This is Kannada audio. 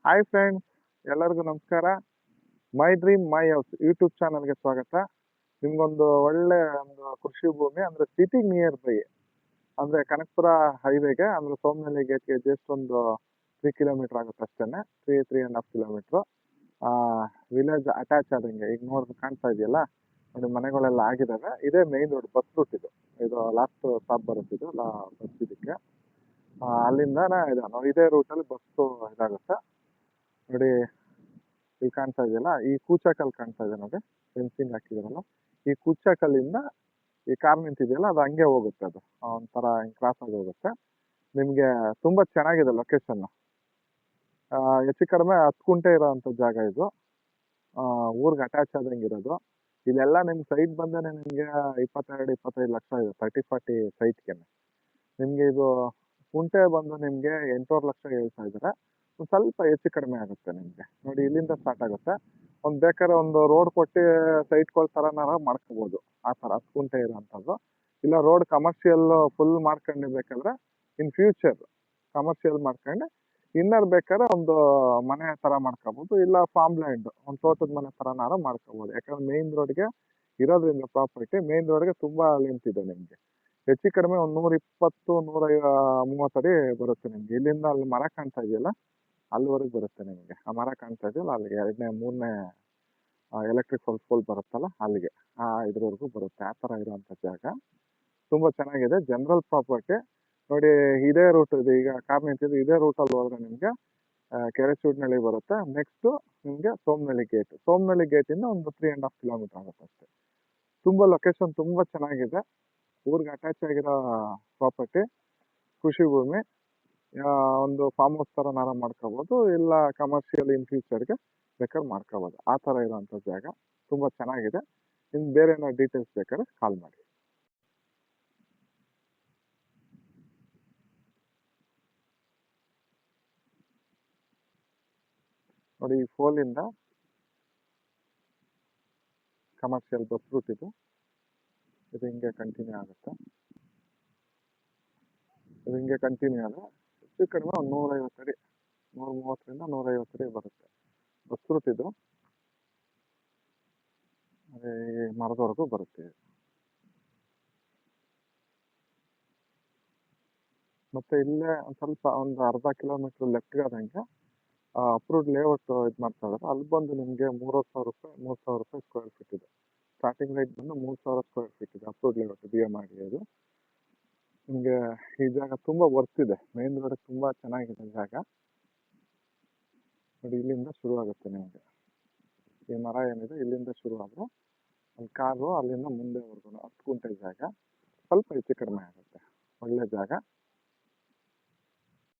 ಹಾಯ್ ಫ್ರೆಂಡ್ಸ್, ಎಲ್ಲರಿಗೂ ನಮಸ್ಕಾರ. My dream my house YouTube ಚಾನಲ್ಗೆ ಸ್ವಾಗತ. ನಿಮ್ಗೊಂದು ಒಳ್ಳೆ ಒಂದು ಕೃಷಿ ಭೂಮಿ ಅಂದ್ರೆ ಸಿಟಿಗೆ ನಿಯರ್ ಬೈ, ಅಂದ್ರೆ ಕನಕಪುರ ಹೈವೇಗೆ ಅಂದ್ರೆ ಸೋಮನಹಳ್ಳಿ ಗೇಟ್ಗೆ ಜಸ್ಟ್ ಒಂದು 3 ಕಿಲೋಮೀಟರ್ ಆಗುತ್ತೆ ಅಷ್ಟೇನೆ. 3.5 ಕಿಲೋಮೀಟರ್. ವಿಲೇಜ್ ಅಟ್ಯಾಚ್ ಆದಂಗೆ ಈಗ ನೋಡಿದ್ರೆ ಕಾಣ್ತಾ ಇದೆಯಲ್ಲ ನೋಡಿ, ಮನೆಗಳೆಲ್ಲ ಆಗಿದ್ದಾವೆ. ಇದೇ ಮೇನ್ ರೋಡ್, ಬಸ್ ರೂಟ್ ಇದು. ಇದು ಲಾಸ್ಟ್ ಸ್ಟಾಪ್ ಬರುತ್ತೆ, ಇದು ಬಸ್ ಇದಕ್ಕೆ. ಅಲ್ಲಿಂದ ಇದೇ ರೂಟಲ್ಲಿ ಬಸ್ಸು ಇದಾಗುತ್ತೆ ನೋಡಿ. ಇಲ್ಲಿ ಕಾಣ್ತಾ ಇದೆಯಲ್ಲ, ಈ ಕೂಚಕಲ್ ಕಾಣ್ತಾ ಇದೆ ನೋಡಿ, ಫೆನ್ಸಿಂಗ್ ಹಾಕಿದಾರಲ್ಲ. ಈ ಕೂಚಕಲ್ಲಿಂದ ಈ ಕಾರ್ ನಿಂತಿದೆಯಲ್ಲ, ಅದು ಹಂಗೆ ಹೋಗುತ್ತೆ. ಅದು ಒಂಥರ ಹಿಂಗೆ ಕ್ರಾಸ್ ಆಗಿ ಹೋಗುತ್ತೆ. ನಿಮ್ಗೆ ತುಂಬಾ ಚೆನ್ನಾಗಿದೆ ಲೊಕೇಶನ್. ಹೆಚ್ಚು ಕಡಿಮೆ 10 ಕುಂಟೆ ಇರೋಂಥ ಜಾಗ ಇದು. ಊರ್ಗೆ ಅಟ್ಯಾಚ್ ಆದಂಗೆ ಇರೋದು. ಇಲ್ಲೆಲ್ಲ ನಿಮ್ ಸೈಟ್ ಬಂದೇನೆ ನಿಮ್ಗೆ 22-25 ಲಕ್ಷ ಇದೆ, 30-40 ಸೈಟ್ಗೆ. ನಿಮ್ಗೆ ಇದು ಕುಂಟೆ ಬಂದು ನಿಮ್ಗೆ 8.5 ಲಕ್ಷ ಹೇಳ್ತಾ ಇದ್ದಾರೆ. ಒಂದ್ ಸ್ವಲ್ಪ ಹೆಚ್ಚು ಕಡಿಮೆ ಆಗುತ್ತೆ ನಿಮ್ಗೆ ನೋಡಿ. ಇಲ್ಲಿಂದ ಸ್ಟಾರ್ಟ್ ಆಗುತ್ತೆ. ಬೇಕಾದ್ರೆ ಒಂದು ರೋಡ್ ಕೊಟ್ಟು ಸೈಟ್ಗಳ ತರನಾರ ಮಾಡ್ಕೋಬಹುದು. ಆ ತರ 10 ಕುಂಟೆ ಇರೋಂಥದ್ದು. ಇಲ್ಲ ರೋಡ್ ಕಮರ್ಷಿಯಲ್ ಫುಲ್ ಮಾಡ್ಕೊಂಡು ಬೇಕಾದ್ರೆ ಇನ್ ಫ್ಯೂಚರ್ ಕಮರ್ಷಿಯಲ್ ಮಾಡ್ಕೊಂಡು ಇನ್ನರ್ ಬೇಕಾದ್ರೆ ಒಂದು ಮನೆ ತರ ಮಾಡ್ಕೋಬಹುದು. ಇಲ್ಲ ಫಾರ್ಮ್ ಲ್ಯಾಂಡ್, ಒಂದು ತೋಟದ ಮನೆ ತರನಾರ ಮಾಡ್ಕೋಬಹುದು. ಯಾಕಂದ್ರೆ ಮೇನ್ ರೋಡ್ಗೆ ಇರೋದ್ರಿಂದ ಪ್ರಾಪರ್ಟಿ ಮೇನ್ ರೋಡ್ಗೆ ತುಂಬಾ ಲೆಂತ್ ಇದೆ. ನಿಮ್ಗೆ ಹೆಚ್ಚು ಕಡಿಮೆ ಒಂದು 120-130 ಅಡಿ ಬರುತ್ತೆ ನಿಮ್ಗೆ. ಇಲ್ಲಿಂದ ಅಲ್ಲಿ ಮರ ಕಾಣ್ತಾ ಇದೆಯಲ್ಲ, ಅಲ್ಲಿವರೆಗೆ ಬರುತ್ತೆ ನಿಮಗೆ. ಆ ಮರ ಕಾಣ್ತಾ ಇದೆಯಲ್ಲ, ಅಲ್ಲಿಗೆ 2ನೇ-3ನೇ ಎಲೆಕ್ಟ್ರಿಕ್ ಪೋಲ್ ಬರುತ್ತಲ್ಲ, ಅಲ್ಲಿಗೆ ಇದ್ರವರೆಗೂ ಬರುತ್ತೆ. ಆ ತರ ಇರುವಂತ ಜಾಗ ತುಂಬಾ ಚೆನ್ನಾಗಿದೆ. ಜನರಲ್ ಪ್ರಾಪರ್ಟಿ ನೋಡಿ. ಇದೇ ರೂಟ್ ಇದೆ, ಈಗ ಕಾರ್ ನಿಂತಿದೆ ಇದೇ ರೂಟಲ್ಲಿ ಹೋದ್ರೆ ನಿಮ್ಗೆ ಕೆರೆಚೂಡ್ನಳ್ಳಿ ಬರುತ್ತೆ. ನೆಕ್ಸ್ಟ್ ನಿಮ್ಗೆ ಸೋಮನಹಳ್ಳಿ ಗೇಟ್. ಸೋಮನಹಳ್ಳಿ ಗೇಟಿಂದ ಒಂದು 3.5 ಕಿಲೋಮೀಟರ್ ಆಗುತ್ತೆ ಅಷ್ಟೇ. ತುಂಬಾ ಲೊಕೇಶನ್ ತುಂಬಾ ಚೆನ್ನಾಗಿದೆ. ಊರಿಗೆ ಅಟ್ಯಾಚ್ ಆಗಿರೋ ಪ್ರಾಪರ್ಟಿ, ಕೃಷಿ ಭೂಮಿ. ಒಂದು ಫಾರ್ಮ್ ಹೌಸ್ ತರ ನಾರ ಮಾಡ್ಕೋಬಹುದು. ಇಲ್ಲ ಕಮರ್ಷಿಯಲ್ ಇನ್ ಫ್ಯೂಚರ್ಗೆ ಬೇಕಾದ್ರೆ ಮಾಡ್ಕೋಬಹುದು. ಆ ತರ ಇರುವಂತ ಜಾಗ ತುಂಬಾ ಚೆನ್ನಾಗಿದೆ. ಇನ್ ಬೇರೆ ಏನೋ ಡೀಟೇಲ್ಸ್ ಬೇಕಾದ್ರೆ ಕಾಲ್ ಮಾಡಿ. ನೋಡಿ, ಈ ಫೋಲಿಂದ ಕಮರ್ಷಿಯಲ್ ಬಸ್ ರೂಟ್ ಇದು ಹಿಂಗೆ ಕಂಟಿನ್ಯೂ ಆಗುತ್ತೆ. ಇದು ಹಿಂಗೆ ಕಂಟಿನ್ಯೂ ಆದ್ರೆ ಹೆಚ್ಚು ಕಡಿಮೆ ಒಂದು 150 ಅಡಿ, 130-150 ಅಡಿ ಬರುತ್ತೆ ಬಸ್ ರೂಟ್ ಇದು. ಅದೇ ಮರದವರೆಗೂ ಬರುತ್ತೆ. ಮತ್ತೆ ಇಲ್ಲೇ ಒಂದ್ ಸ್ವಲ್ಪ ಒಂದು ಅರ್ಧ ಕಿಲೋಮೀಟರ್ ಲೆಫ್ಟ್ ಆದಂಗೆ ಅಪ್ರೂವ್ಡ್ ಲೇಔಟ್ ಇದು ಮಾಡ್ತಾ ಇದಾರೆ. ಅಲ್ಲಿ ಬಂದು ನಿಮ್ಗೆ 3,000 ರೂಪಾಯಿ ಸ್ಕ್ವೇರ್ ಫೀಟ್ ಇದೆ. ಸ್ಟಾರ್ಟಿಂಗ್ ರೇಟ್ ಬಂದು 3,000 ಸ್ಕ್ವೇರ್ ಫೀಟ್ ಇದೆ. ಅಪ್ರೂವ್ಡ್ ಲೇಔಟ್ BMRDA ಅದು. ನಿಮ್ಗೆ ಈ ಜಾಗ ತುಂಬಾ ವರ್ತ್ ಇದೆ. ಮೇನ್ ರೋಡ್ ತುಂಬಾ ಚೆನ್ನಾಗಿದೆ ಜಾಗ ನೋಡಿ. ಇಲ್ಲಿಂದ ಶುರು ಆಗುತ್ತೆ ನಿಮ್ಗೆ. ಈ ಮರ ಏನಿದೆ ಇಲ್ಲಿಂದ ಶುರು ಆದ್ರೆ ಅಲ್ಲಿ ಕಾರು ಅಲ್ಲಿಂದ ಮುಂದೆವರೆಗೂ 10 ಕುಂಟೆ ಜಾಗ. ಸ್ವಲ್ಪ ಹೆಚ್ಚು ಕಡಿಮೆ ಆಗುತ್ತೆ. ಒಳ್ಳೆ ಜಾಗ.